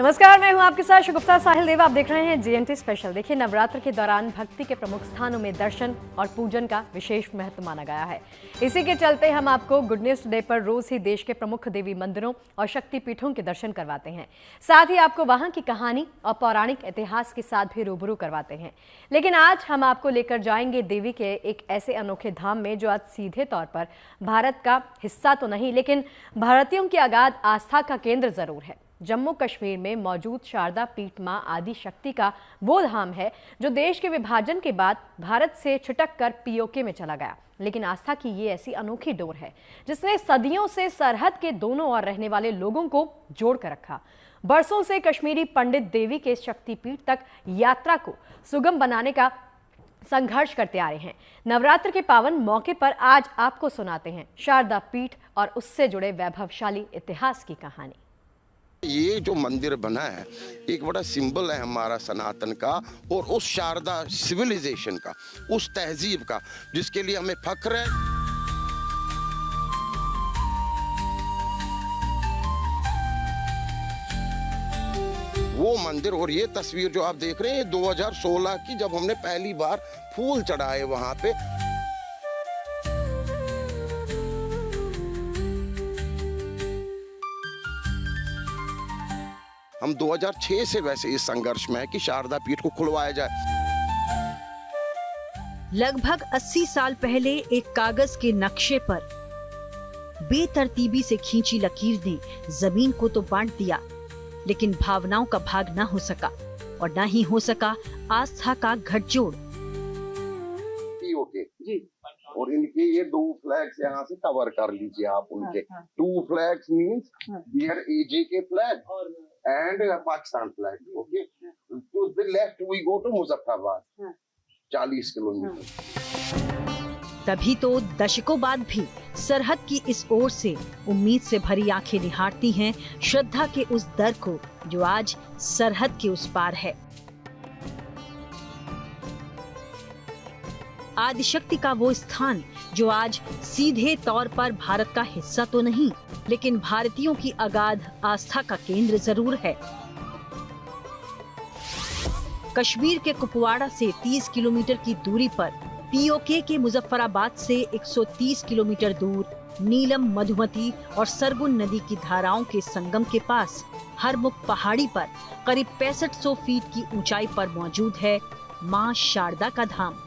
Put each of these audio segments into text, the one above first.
नमस्कार, मैं हूं आपके साथ शुगुफ्ता साहिल देव। आप देख रहे हैं जीएनटी स्पेशल। देखिए, नवरात्र के दौरान भक्ति के प्रमुख स्थानों में दर्शन और पूजन का विशेष महत्व माना गया है। इसी के चलते हम आपको गुड न्यूज डे पर रोज ही देश के प्रमुख देवी मंदिरों और शक्तिपीठों के दर्शन करवाते हैं। साथ ही आपको वहां की कहानी और पौराणिक इतिहास के साथ भी रूबरू करवाते हैं। लेकिन आज हम आपको लेकर जाएंगे देवी के एक ऐसे अनोखे धाम में जो आज सीधे तौर पर भारत का हिस्सा तो नहीं, लेकिन भारतीयों की अगाध आस्था का केंद्र जरूर है। जम्मू कश्मीर में मौजूद शारदा पीठ मां आदि शक्ति का वो धाम है जो देश के विभाजन के बाद भारत से छिटक कर पीओके में चला गया। लेकिन आस्था की ये ऐसी अनोखी डोर है जिसने सदियों से सरहद के दोनों ओर रहने वाले लोगों को जोड़ कर रखा। बरसों से कश्मीरी पंडित देवी के शक्तिपीठ तक यात्रा को सुगम बनाने का संघर्ष करते आ रहे हैं। नवरात्र के पावन मौके पर आज आपको सुनाते हैं शारदा पीठ और उससे जुड़े वैभवशाली इतिहास की कहानी। ये जो मंदिर बना है एक बड़ा सिंबल है हमारा सनातन का और उस शारदा सिविलाइजेशन का, उस तहजीब का, जिसके लिए हमें फख्र है। वो मंदिर और ये तस्वीर जो आप देख रहे हैं 2016 की, जब हमने पहली बार फूल चढ़ाए वहां पे। हम 2006 से वैसे इस संघर्ष में है कि शारदा पीठ को खुलवाया जाए। लगभग 80 साल पहले एक कागज के नक्शे पर बेतरतीबी से खींची लकीर ने जमीन को तो बांट दिया, लेकिन भावनाओं का भाग ना हो सका और ना ही हो सका आस्था का गठजोड़। जी, और इनके ये 2 फ्लैग्स यहाँ से कवर कर लीजिए आप उनके। 2 flags means there AJK flag and Pakistan flag. Okay. To the left we go to Muzaffarabad 40 kilometre. तभी तो दशकों बाद भी सरहद की इस ओर से उम्मीद से भरी आंखें निहारती हैं श्रद्धा के उस दर को जो आज सरहद के उस पार है। आदिशक्ति का वो स्थान जो आज सीधे तौर पर भारत का हिस्सा तो नहीं, लेकिन भारतीयों की अगाध आस्था का केंद्र जरूर है। कश्मीर के कुपवाड़ा से 30 किलोमीटर की दूरी पर पीओके के मुजफ्फराबाद से 130 किलोमीटर दूर नीलम, मधुमती और सरगुन नदी की धाराओं के संगम के पास हरमुख पहाड़ी पर करीब 6500 फीट की ऊंचाई पर मौजूद है मां शारदा का धाम।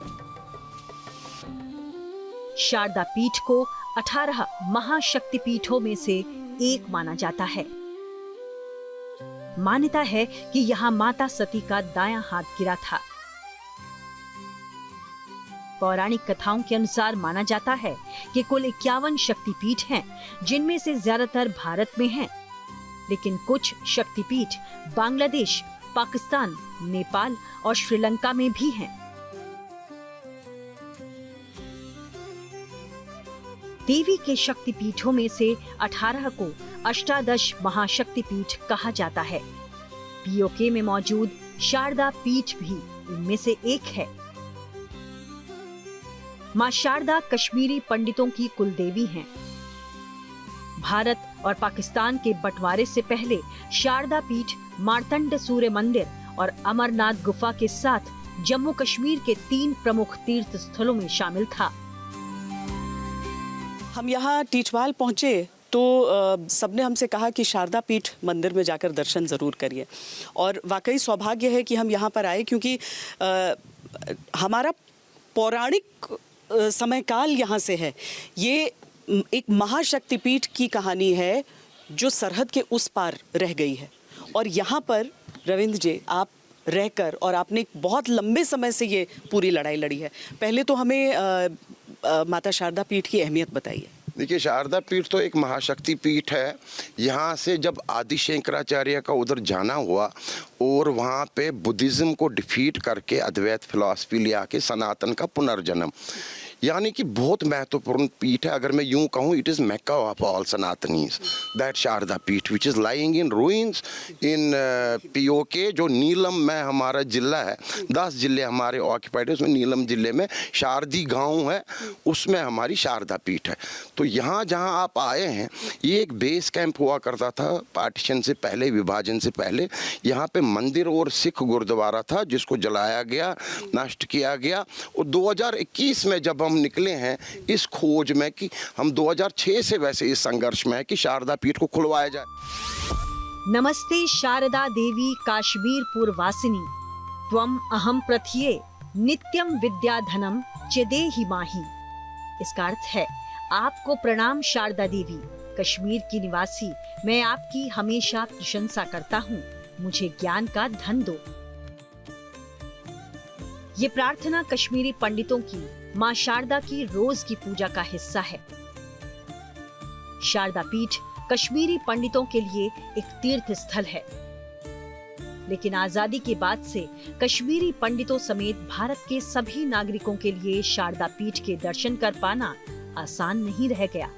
शारदा पीठ को 18 महाशक्तिपीठों में से एक माना जाता है। मान्यता है कि यहाँ माता सती का दायां हाथ गिरा था। पौराणिक कथाओं के अनुसार माना जाता है कि कुल 51 शक्तिपीठ हैं, जिनमें से ज्यादातर भारत में हैं, लेकिन कुछ शक्तिपीठ बांग्लादेश, पाकिस्तान, नेपाल और श्रीलंका में भी हैं। देवी के शक्तिपीठों में से 18 को अष्टादश महाशक्तिपीठ कहा जाता है। पीओके में मौजूद शारदा पीठ भी इनमें से एक है। मां शारदा कश्मीरी पंडितों की कुल देवी हैं। भारत और पाकिस्तान के बंटवारे से पहले शारदा पीठ मार्तंड सूर्य मंदिर और अमरनाथ गुफा के साथ जम्मू कश्मीर के 3 प्रमुख तीर्थ स्थलों में शामिल था। हम यहाँ टीचवाल पहुँचे तो सबने हमसे कहा कि शारदा पीठ मंदिर में जाकर दर्शन ज़रूर करिए, और वाकई सौभाग्य है कि हम यहाँ पर आए, क्योंकि हमारा पौराणिक समयकाल यहाँ से है। ये एक महाशक्तिपीठ की कहानी है जो सरहद के उस पार रह गई है, और यहाँ पर रविंद्र जी आप रहकर, और आपने एक बहुत लंबे समय से ये पूरी लड़ाई लड़ी है। पहले तो हमें माता शारदा पीठ की अहमियत बताइए। देखिए, शारदा पीठ तो एक महाशक्ति पीठ है। यहाँ से जब आदि शंकराचार्य का उधर जाना हुआ और वहाँ पे बुद्धिज्म को डिफीट करके अद्वैत फिलॉसफी ले आके सनातन का पुनर्जन्म, यानी कि बहुत महत्वपूर्ण पीठ है। अगर मैं यूं कहूं, it is Mecca of all Sanatanis, that Sharada Peeth which is lying in ruins in PoK, जो नीलम में हमारा जिला है। 10 जिले हमारे ऑक्यूपाइड है, उसमें नीलम जिले में शारदी गांव है, उसमें हमारी शारदा पीठ है। तो यहाँ जहाँ आप आए हैं, ये एक बेस कैंप हुआ करता था पार्टीशन से पहले, विभाजन से पहले। यहाँ पे मंदिर और सिख गुरुद्वारा था जिसको जलाया गया, नष्ट किया गया। और 2021 में जब हम निकले हैं इस खोज में कि हम 2006 से वैसे इस संघर्ष में है कि शारदा पीठ को खुलवाया जाए। नमस्ते शारदा देवी काश्मीरपुर वासिनी त्वम अहम प्रथिये नित्यम विद्याधनम चेदेहि माही। इसका अर्थ है, आपको प्रणाम शारदा देवी, कश्मीर की निवासी, मैं आपकी हमेशा प्रशंसा करता हूँ, मुझे ज्ञान का धन दो। ये प्रार्थना कश्मीरी पंडितों की माँ शारदा की रोज की पूजा का हिस्सा है। शारदा पीठ कश्मीरी पंडितों के लिए एक तीर्थ स्थल है, लेकिन आजादी के बाद से कश्मीरी पंडितों समेत भारत के सभी नागरिकों के लिए शारदा पीठ के दर्शन कर पाना आसान नहीं रह गया।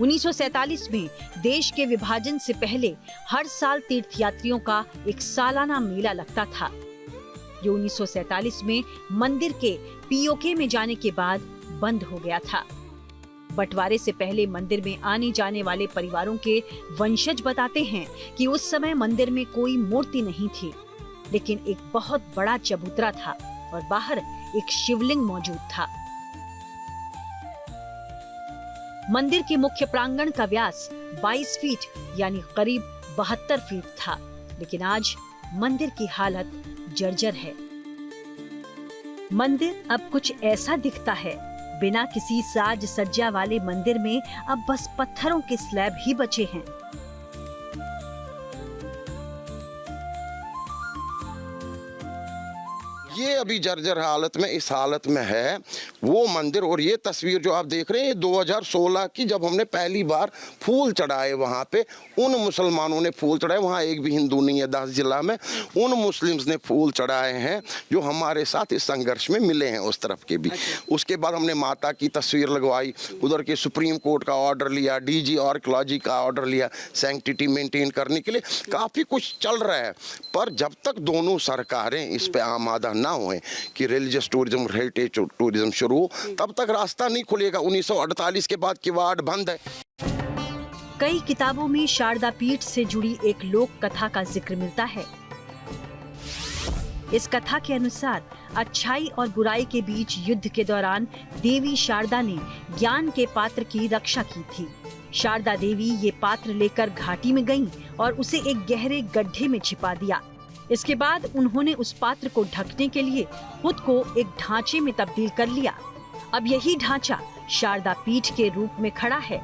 1947 में देश के विभाजन से पहले हर साल तीर्थयात्रियों का एक सालाना मेला लगता था, जो 1947 में मंदिर के पीओके में जाने के बाद बंद हो गया था। बंटवारे से पहले मंदिर में आने जाने वाले परिवारों के वंशज बताते हैं कि उस समय मंदिर में कोई मूर्ति नहीं थी, लेकिन एक बहुत बड़ा चबूतरा था और बाहर एक शिवलिंग मौजूद था। मंदिर के मुख्य प्रांगण का व्यास 22 फीट यानी करीब 72 फीट था, लेकिन आज मंदिर की हालत जर्जर है। मंदिर अब कुछ ऐसा दिखता है, बिना किसी साज सज्जा वाले मंदिर में अब बस पत्थरों के स्लैब ही बचे हैं। ये अभी जर्जर हालत में, इस हालत में है वो मंदिर। और ये तस्वीर जो आप देख रहे हैं, 2016 की, जब हमने पहली बार फूल चढ़ाए वहाँ पे, उन मुसलमानों ने फूल चढ़ाए। वहाँ एक भी हिंदू नहीं है 10 जिला में, उन मुस्लिम्स ने फूल चढ़ाए हैं जो हमारे साथ इस संघर्ष में मिले हैं उस तरफ के भी। उसके बाद हमने माता की तस्वीर लगवाई, उधर के सुप्रीम कोर्ट का ऑर्डर लिया, डीजी आर्कियोलॉजी का ऑर्डर लिया सैंक्टिटी मेंटेन करने के लिए। काफ़ी कुछ चल रहा है, पर जब तक दोनों सरकारें इस पे आमादा ना हुए कि रिलीजियस टूरिज्म, हेरिटेज टूरिज्म शुरू हो, तब तक रास्ता नहीं खुलेगा। 1948 के बाद किवाड़ बंद है। कई किताबों में शारदा पीठ से जुड़ी एक लोक कथा का जिक्र मिलता है। इस कथा के अनुसार अच्छाई और बुराई के बीच युद्ध के दौरान देवी शारदा ने ज्ञान के पात्र की रक्षा की थी। शारदा देवी ये पात्र लेकर घाटी में गईं और उसे एक गहरे गड्ढे में छिपा दिया। इसके बाद उन्होंने उस पात्र को ढकने के लिए खुद को एक ढांचे में तब्दील कर लिया। अब यही ढांचा शारदा पीठ के रूप में खड़ा है।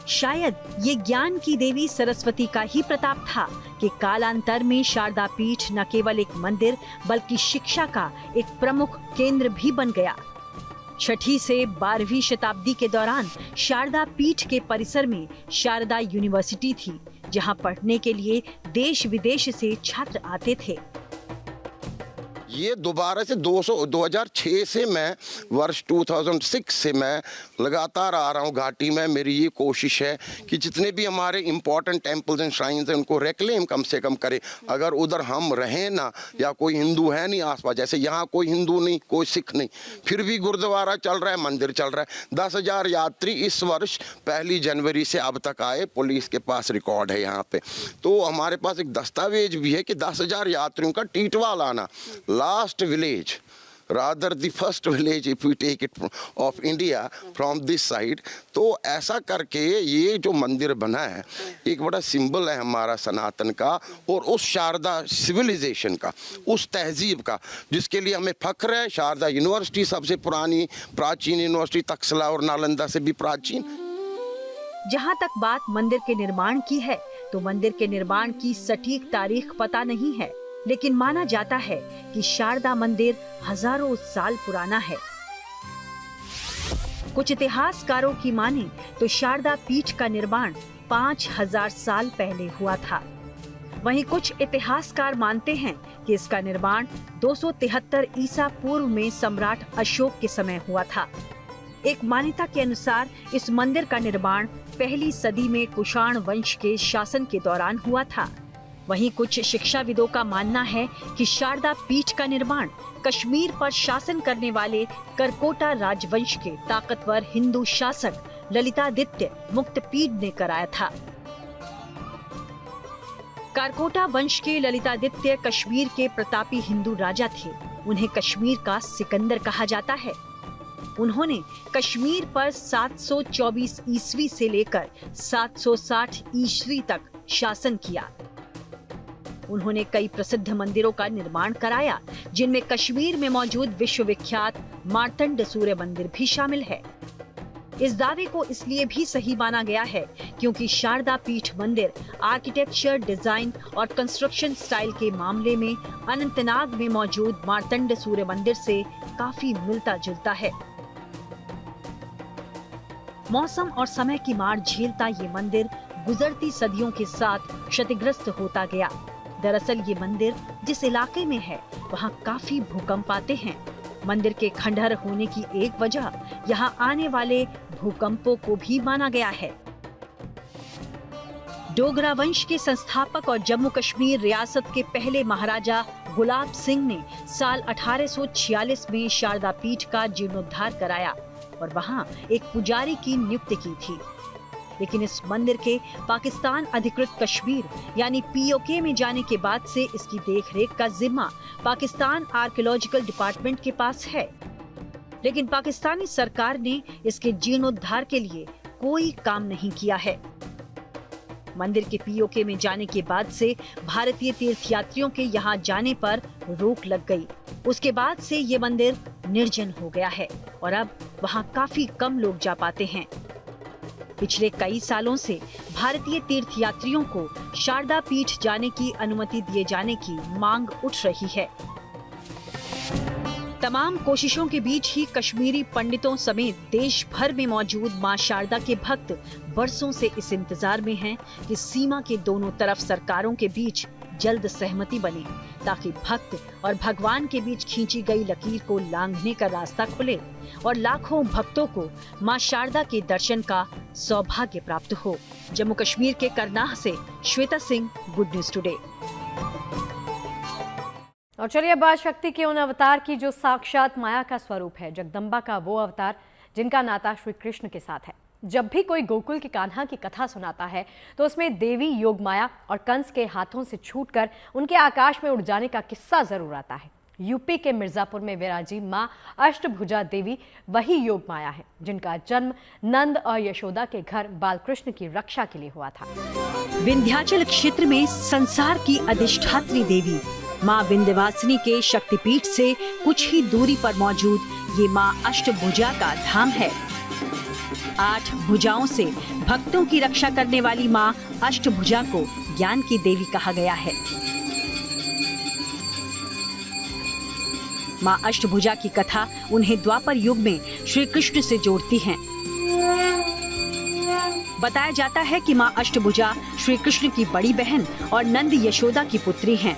शायद ये ज्ञान की देवी सरस्वती का ही प्रताप था कि कालांतर में शारदा पीठ न केवल एक मंदिर बल्कि शिक्षा का एक प्रमुख केंद्र भी बन गया। 6ठी से 12वीं शताब्दी के दौरान शारदा पीठ के परिसर में शारदा यूनिवर्सिटी थी, जहां पढ़ने के लिए देश विदेश से छात्र आते थे। ये दोबारा से 2006 से मैं वर्ष 2006 से मैं लगातार आ रहा हूँ घाटी में। मेरी ये कोशिश है कि जितने भी हमारे इम्पोर्टेंट टेम्पल्स एंड श्राइन्स हैं उनको रेक्लेम कम से कम करें। अगर उधर हम रहें ना, या कोई हिंदू है नहीं आसपास, जैसे यहाँ कोई हिंदू नहीं, कोई सिख नहीं, फिर भी गुरुद्वारा चल रहा है, मंदिर चल रहा है। 10,000 यात्री इस वर्ष 1 जनवरी से अब तक आए, पुलिस के पास रिकॉर्ड है यहाँ पे। तो हमारे पास एक दस्तावेज भी है कि 10,000 यात्रियों का टीटवाल आना, last village, rather the first village if we take it of India from this side। तो ऐसा करके ये जो मंदिर बना है एक बड़ा सिंबल है हमारा सनातन का और उस शारदा सिविलाइजेशन का, उस तहजीब का, जिसके लिए हमें फख्र है। शारदा यूनिवर्सिटी सबसे पुरानी प्राचीन यूनिवर्सिटी, तक्षशिला और नालंदा से भी प्राचीन। जहाँ तक बात मंदिर के निर्माण की है, तो मंदिर के निर्माण की सटीक तारीख पता नहीं है, लेकिन माना जाता है कि शारदा मंदिर हजारों साल पुराना है। कुछ इतिहासकारों की माने तो शारदा पीठ का निर्माण 5000 साल पहले हुआ था। वहीं कुछ इतिहासकार मानते हैं कि इसका निर्माण 273 ईसा पूर्व में सम्राट अशोक के समय हुआ था। एक मान्यता के अनुसार इस मंदिर का निर्माण पहली सदी में कुषाण वंश के शासन के दौरान हुआ था। वहीं कुछ शिक्षाविदों का मानना है कि शारदा पीठ का निर्माण कश्मीर पर शासन करने वाले करकोटा राजवंश के ताकतवर हिंदू शासक ललितादित्य मुक्तपीड ने कराया था। करकोटा वंश के ललितादित्य कश्मीर के प्रतापी हिंदू राजा थे। उन्हें कश्मीर का सिकंदर कहा जाता है। उन्होंने कश्मीर पर 724 ईस्वी से लेकर 760 ईस्वी तक शासन किया। उन्होंने कई प्रसिद्ध मंदिरों का निर्माण कराया, जिनमें कश्मीर में मौजूद विश्वविख्यात मार्तंड सूर्य मंदिर भी शामिल है। इस दावे को इसलिए भी सही माना गया है क्योंकि शारदा पीठ मंदिर आर्किटेक्चर, डिजाइन और कंस्ट्रक्शन स्टाइल के मामले में अनंतनाग में मौजूद मार्तंड सूर्य मंदिर से काफी मिलता जुलता है। मौसम और समय की मार झेलता ये मंदिर गुजरती सदियों के साथ क्षतिग्रस्त होता गया। दरअसल ये मंदिर जिस इलाके में है वहाँ काफी भूकंप आते हैं। मंदिर के खंडहर होने की एक वजह यहाँ आने वाले भूकंपों को भी माना गया है। डोगरा वंश के संस्थापक और जम्मू कश्मीर रियासत के पहले महाराजा गुलाब सिंह ने साल 1846 में शारदा पीठ का जीर्णोद्धार कराया और वहाँ एक पुजारी की नियुक्ति की थी। लेकिन इस मंदिर के पाकिस्तान अधिकृत कश्मीर यानी POK में जाने के बाद से इसकी देखरेख का जिम्मा पाकिस्तान आर्कियोलॉजिकल डिपार्टमेंट के पास है। लेकिन पाकिस्तानी सरकार ने इसके जीर्णोद्धार के लिए कोई काम नहीं किया है। मंदिर के POK में जाने के बाद से भारतीय तीर्थयात्रियों के यहाँ जाने पर रोक लग गई। उसके बाद से ये मंदिर निर्जन हो गया है और अब वहाँ काफी कम लोग जा पाते हैं। पिछले कई सालों से भारतीय तीर्थयात्रियों को शारदा पीठ जाने की अनुमति दिए जाने की मांग उठ रही है। तमाम कोशिशों के बीच ही कश्मीरी पंडितों समेत देश भर में मौजूद मां शारदा के भक्त बरसों से इस इंतजार में हैं कि सीमा के दोनों तरफ सरकारों के बीच जल्द सहमति बने, ताकि भक्त और भगवान के बीच खींची गई लकीर को लांघने का रास्ता खुले और लाखों भक्तों को मां शारदा के दर्शन का सौभाग्य प्राप्त हो। जम्मू कश्मीर के करनाह से Shweta Singh, good news today. और चलिए बात शक्ति के उन अवतार की जो साक्षात माया का स्वरूप है, जगदम्बा का वो अवतार जिनका नाता श्री कृष्ण के साथ है। जब भी कोई गोकुल के कान्हा की कथा सुनाता है तो उसमें देवी योगमाया और कंस के हाथों से छूटकर उनके आकाश में उड़ जाने का किस्सा जरूर आता है। यूपी के मिर्जापुर में विराजी मां अष्टभुजा देवी वही योगमाया है जिनका जन्म नंद और यशोदा के घर बालकृष्ण की रक्षा के लिए हुआ था। विंध्याचल क्षेत्र में संसार की अधिष्ठात्री देवी मां विंध्यवासिनी के शक्तिपीठ से कुछ ही दूरी पर मौजूद ये मां अष्टभुजा का धाम है। 8 भुजाओं से भक्तों की रक्षा करने वाली मां अष्टभुजा को ज्ञान की देवी कहा गया है। मां अष्टभुजा की कथा उन्हें द्वापर युग में श्री कृष्ण से जोड़ती है। बताया जाता है कि मां अष्टभुजा श्री कृष्ण की बड़ी बहन और नंद यशोदा की पुत्री हैं।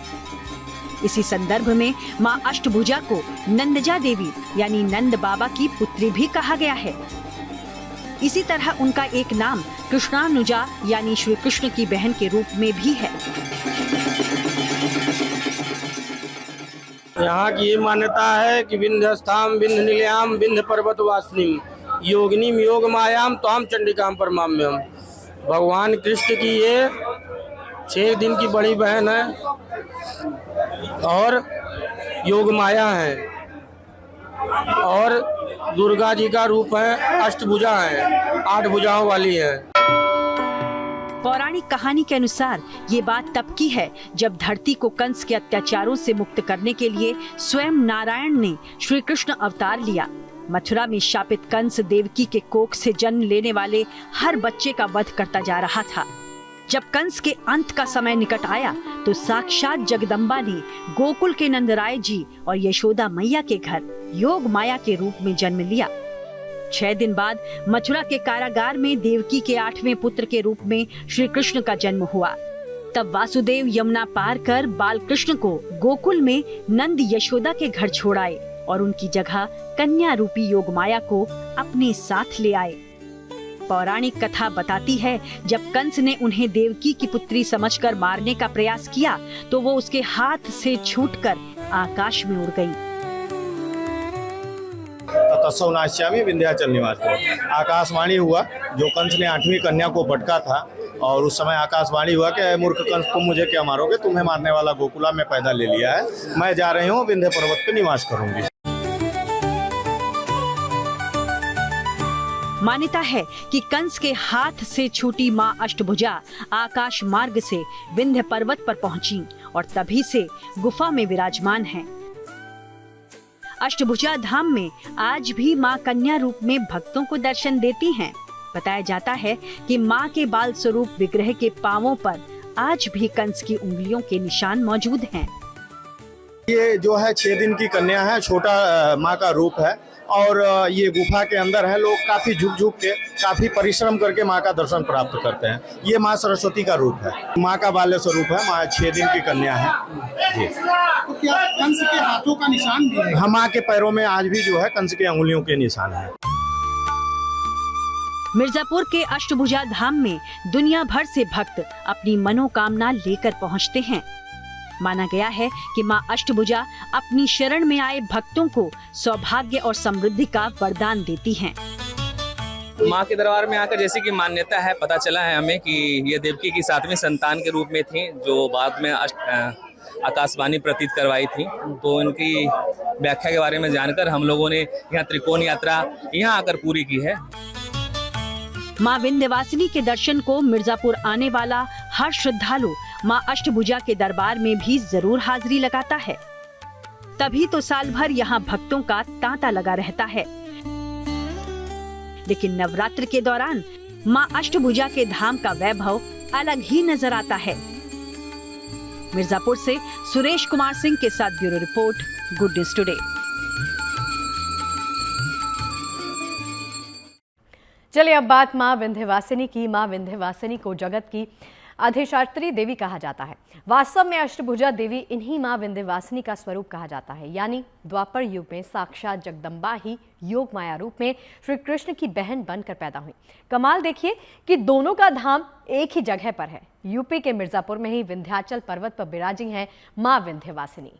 इसी संदर्भ में मां अष्टभुजा को नंदजा देवी यानी नंद बाबा की पुत्री भी कहा गया है। इसी तरह उनका एक नाम कृष्णानुजा यानी श्री कृष्ण की बहन के रूप में भी है। यहाँ की ये मान्यता है कि विंध्यस्थाम विंध्य निलयाम विंध्य पर्वत वासिनीम योगिनीम योग मायाम त्वाम चंडिकाम परमाम्यम। भगवान कृष्ण की ये 6 दिन की बड़ी बहन है और योग माया है और दुर्गा जी का रूप है, अष्टभुजा है, 8 भुजाओं वाली है। पौराणिक कहानी के अनुसार ये बात तब की है जब धरती को कंस के अत्याचारों से मुक्त करने के लिए स्वयं नारायण ने श्री कृष्ण अवतार लिया। मथुरा में शापित कंस देवकी के कोख से जन्म लेने वाले हर बच्चे का वध करता जा रहा था। जब कंस के अंत का समय निकट आया तो साक्षात जगदम्बा ने गोकुल के नंदराय जी और यशोदा मैया के घर योग माया के रूप में जन्म लिया। 6 दिन बाद मथुरा के कारागार में देवकी के 8वें पुत्र के रूप में श्री कृष्ण का जन्म हुआ। तब वासुदेव यमुना पार कर बाल कृष्ण को गोकुल में नंद यशोदा के घर छोड़ आए और उनकी जगह कन्या रूपी योगमाया को अपने साथ ले आए। पौराणिक कथा बताती है, जब कंस ने उन्हें देवकी की पुत्री समझकर मारने का प्रयास किया तो वो उसके हाथ से छूटकर आकाश में उड़ गई। तत्सव नाश्यामी विंध्याचल निवास। आकाशवाणी हुआ, जो कंस ने 8वीं कन्या को पटका था, और उस समय आकाशवाणी हुआ कि मूर्ख कंस, तुम मुझे क्या मारोगे, तुम्हें मारने वाला गोकुला में पैदा ले लिया है, मैं जा रही हूँ विंध्य पर्वत पे निवास करूंगी। मान्यता है कि कंस के हाथ से छूटी मां अष्टभुजा आकाश मार्ग से विंध्य पर्वत पर पहुंची और तभी से गुफा में विराजमान हैं। अष्टभुजा धाम में आज भी मां कन्या रूप में भक्तों को दर्शन देती हैं। बताया जाता है कि मां के बाल स्वरूप विग्रह के पांवों पर आज भी कंस की उंगलियों के निशान मौजूद हैं। ये जो है 6 दिन की कन्या है, छोटा माँ का रूप है, और ये गुफा के अंदर है। लोग काफी झुक के, काफी परिश्रम करके माँ का दर्शन प्राप्त करते हैं। ये माँ सरस्वती का रूप है, माँ का बाल्य स्वरूप है, माँ 6 दिन की कन्या है जी। तो क्या कंस के हाथों का निशान भी है? माँ के पैरों में आज भी जो है कंस के अंगुलियों के निशान है। मिर्जापुर के अष्टभुजा धाम में दुनिया भर से भक्त अपनी मनोकामना लेकर पहुंचते हैं। माना गया है कि मां अष्टभुजा अपनी शरण में आए भक्तों को सौभाग्य और समृद्धि का वरदान देती हैं। माँ के दरबार में आकर जैसे कि मान्यता है, पता चला है हमें कि ये देवकी की 7वीं संतान के रूप में थी, जो बाद में आकाशवाणी प्रतीत करवाई थी। तो इनकी व्याख्या के बारे में जानकर हम लोगों ने यहाँ त्रिकोण यात्रा यहाँ आकर पूरी की है। मां विंध्यवासिनी के दर्शन को मिर्जापुर आने वाला हर श्रद्धालु मां अष्टभुजा के दरबार में भी जरूर हाजिरी लगाता है। तभी तो साल भर यहाँ भक्तों का तांता लगा रहता है। लेकिन नवरात्र के दौरान मां अष्टभुजा के धाम का वैभव अलग ही नजर आता है। मिर्जापुर से सुरेश कुमार सिंह के साथ bureau report, good news today. चलिए अब बात मां विंध्यवासिनी की। मां विंध्यवासिनी को जगत की अधिष्ठात्री देवी कहा जाता है। वास्तव में अष्टभुजा देवी इन्हीं मां विंध्यवासिनी का स्वरूप कहा जाता है, यानी द्वापर युग में साक्षात जगदम्बा ही योग माया रूप में श्री कृष्ण की बहन बनकर पैदा हुई। कमाल देखिए कि दोनों का धाम एक ही जगह पर है। यूपी के मिर्जापुर में ही विंध्याचल पर्वत पर विराजी हैं मां विंध्यवासिनी।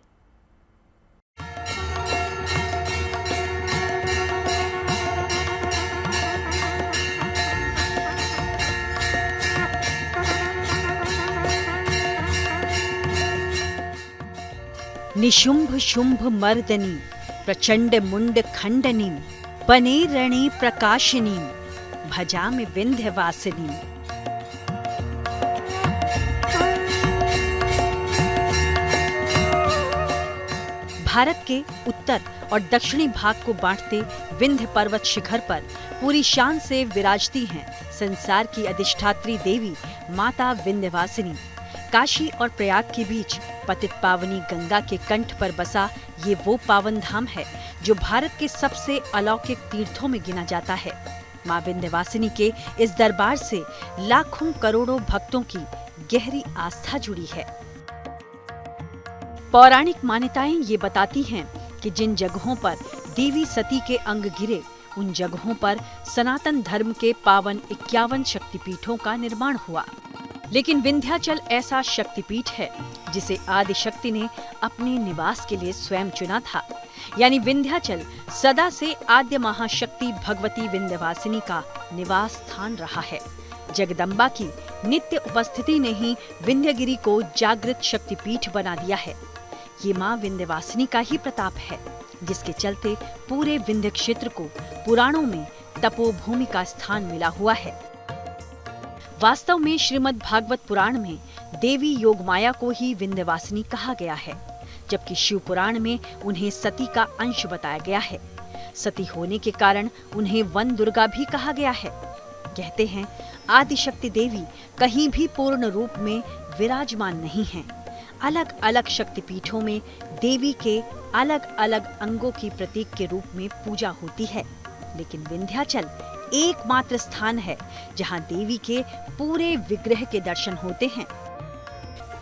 निशुंभ शुंभ मर्दनी प्रचंड मुंड खंडनी बने रणे प्रकाशिनी भजामि विंध्यवासिनी। भारत के उत्तर और दक्षिणी भाग को बांटते विंध्य पर्वत शिखर पर पूरी शान से विराजती हैं संसार की अधिष्ठात्री देवी माता विंध्यवासिनी। काशी और प्रयाग के बीच पतित पावनी गंगा के कंठ पर बसा ये वो पावन धाम है जो भारत के सबसे अलौकिक तीर्थों में गिना जाता है। मां विंध्यवासिनी के इस दरबार से लाखों करोड़ों भक्तों की गहरी आस्था जुड़ी है। पौराणिक मान्यताएं ये बताती हैं कि जिन जगहों पर देवी सती के अंग गिरे, उन जगहों पर सनातन धर्म के पावन 51 शक्तिपीठों का निर्माण हुआ। लेकिन विंध्याचल ऐसा शक्तिपीठ है जिसे आदि शक्ति ने अपने निवास के लिए स्वयं चुना था। यानी विंध्याचल सदा से आद्य महाशक्ति भगवती विंध्यवासिनी का निवास स्थान रहा है। जगदम्बा की नित्य उपस्थिति ने ही विंध्यगिरी को जागृत शक्तिपीठ बना दिया है। ये मां विंध्यवासिनी का ही प्रताप है, जिसके चलते पूरे विंध्य क्षेत्र को पुराणों में तपोभूमि का स्थान मिला हुआ है। वास्तव में श्रीमद् भागवत पुराण में देवी योगमाया को ही विंध्यवासिनी कहा गया है, जबकि शिव पुराण में उन्हें सती का अंश बताया गया है। सती होने के कारण उन्हें वन दुर्गा भी कहा गया है। कहते हैं आदिशक्ति देवी कहीं भी पूर्ण रूप में विराजमान नहीं हैं। अलग अलग शक्तिपीठों में देवी के अलग अलग अंगों की प्रतीक के रूप में पूजा होती है, लेकिन विंध्याचल एकमात्र स्थान है जहां देवी के पूरे विग्रह के दर्शन होते हैं।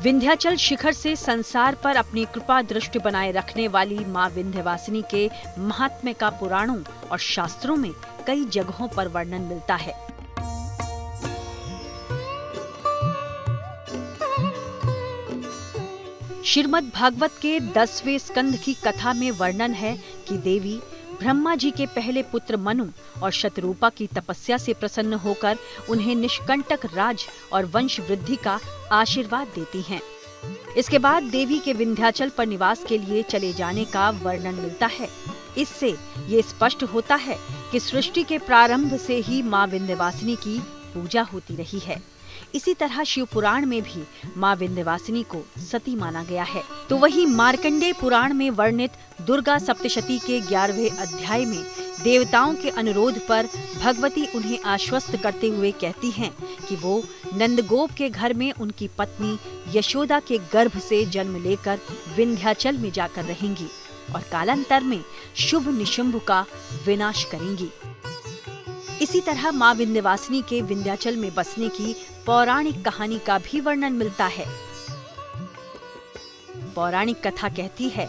विंध्याचल शिखर से संसार पर अपनी कृपा दृष्टि बनाए रखने वाली मां विंध्यवासिनी के महात्म्य का पुराणों और शास्त्रों में कई जगहों पर वर्णन मिलता है। श्रीमद् भागवत के 10वें स्कंध की कथा में वर्णन है कि देवी ब्रह्मा जी के पहले पुत्र मनु और शतरूपा की तपस्या से प्रसन्न होकर उन्हें निष्कंटक राज और वंश वृद्धि का आशीर्वाद देती हैं। इसके बाद देवी के विंध्याचल पर निवास के लिए चले जाने का वर्णन मिलता है। इससे ये स्पष्ट होता है कि सृष्टि के प्रारंभ से ही मां विंध्यवासिनी की पूजा होती रही है। इसी तरह शिव पुराण में भी मां विंध्यवासिनी को सती माना गया है। तो वहीं मार्कंडेय पुराण में वर्णित दुर्गा सप्तशती के 11वें अध्याय में देवताओं के अनुरोध पर भगवती उन्हें आश्वस्त करते हुए कहती हैं कि वो नंदगोप के घर में उनकी पत्नी यशोदा के गर्भ से जन्म लेकर विंध्याचल में जाकर रहेंगी और कालांतर में शुभ निशुंभ का विनाश करेंगी। इसी तरह मां विंध्यवासिनी के विंध्याचल में बसने की पौराणिक कहानी का भी वर्णन मिलता है। पौराणिक कथा कहती है,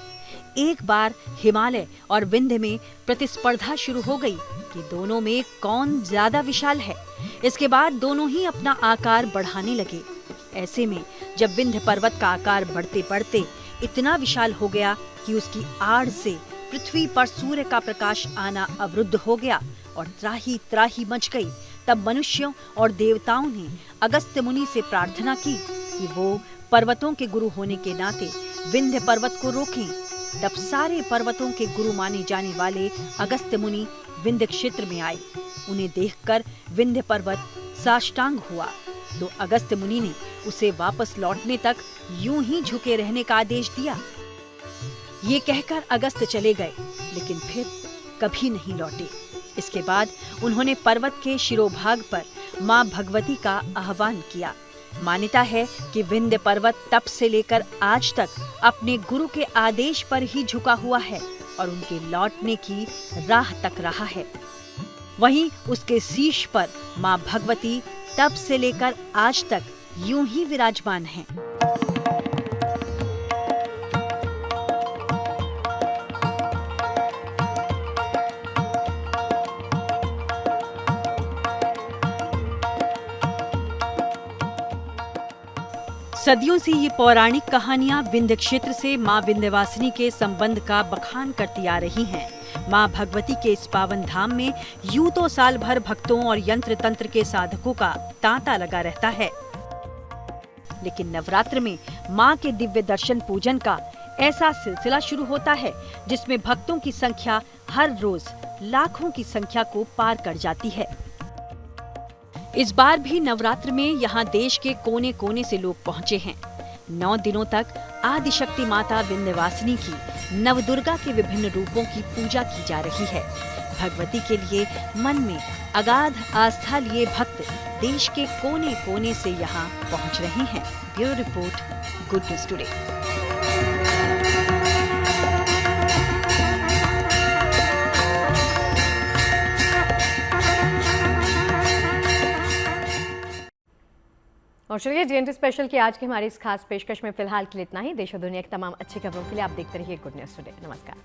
एक बार हिमालय और विंध्य में प्रतिस्पर्धा शुरू हो गई कि दोनों में कौन ज्यादा विशाल है। इसके बाद दोनों ही अपना आकार बढ़ाने लगे। ऐसे में जब विंध्य पर्वत का आकार बढ़ते बढ़ते इतना विशाल हो गया कि उसकी आड़ से पृथ्वी पर सूर्य का प्रकाश आना अवरुद्ध हो गया और त्राही त्राही मच गई, तब मनुष्यों और देवताओं ने अगस्त्य मुनि से प्रार्थना की कि वो पर्वतों के गुरु होने के नाते विंध्य पर्वत को रोकें। तब सारे पर्वतों के गुरु माने जाने वाले अगस्त्य मुनि विंध्य क्षेत्र में आए। उन्हें देखकर विंध्य पर्वत साष्टांग हुआ तो अगस्त्य मुनि ने उसे वापस लौटने तक यूं ही झुके रहने का आदेश दिया। ये कहकर अगस्त्य चले गए, लेकिन फिर कभी नहीं लौटे। इसके बाद उन्होंने पर्वत के शिरोभाग पर मां भगवती का आह्वान किया। मान्यता है कि विंध्य पर्वत तब से लेकर आज तक अपने गुरु के आदेश पर ही झुका हुआ है और उनके लौटने की राह तक रहा है। वहीं उसके शीश पर मां भगवती तब से लेकर आज तक यूं ही विराजमान हैं। सदियों से ये पौराणिक कहानियां विंध्य क्षेत्र से मां विंध्यवासिनी के संबंध का बखान करती आ रही हैं। मां भगवती के इस पावन धाम में यूं तो साल भर भक्तों और यंत्र तंत्र के साधकों का तांता लगा रहता है, लेकिन नवरात्र में मां के दिव्य दर्शन पूजन का ऐसा सिलसिला शुरू होता है जिसमें भक्तों की संख्या हर रोज लाखों की संख्या को पार कर जाती है। इस बार भी नवरात्र में यहाँ देश के कोने कोने से लोग पहुँचे हैं। 9 दिनों तक आदिशक्ति माता विंध्यवासिनी की नवदुर्गा के विभिन्न रूपों की पूजा की जा रही है। भगवती के लिए मन में अगाध आस्था लिए भक्त देश के कोने कोने से यहाँ पहुँच रहे हैं। Bureau report, good news today. और चलिए JNT स्पेशल की आज की हमारी इस खास पेशकश में फिलहाल के लिए इतना ही। देश और दुनिया की तमाम अच्छी खबरों के लिए आप देखते रहिए गुड न्यूज टुडे। नमस्कार।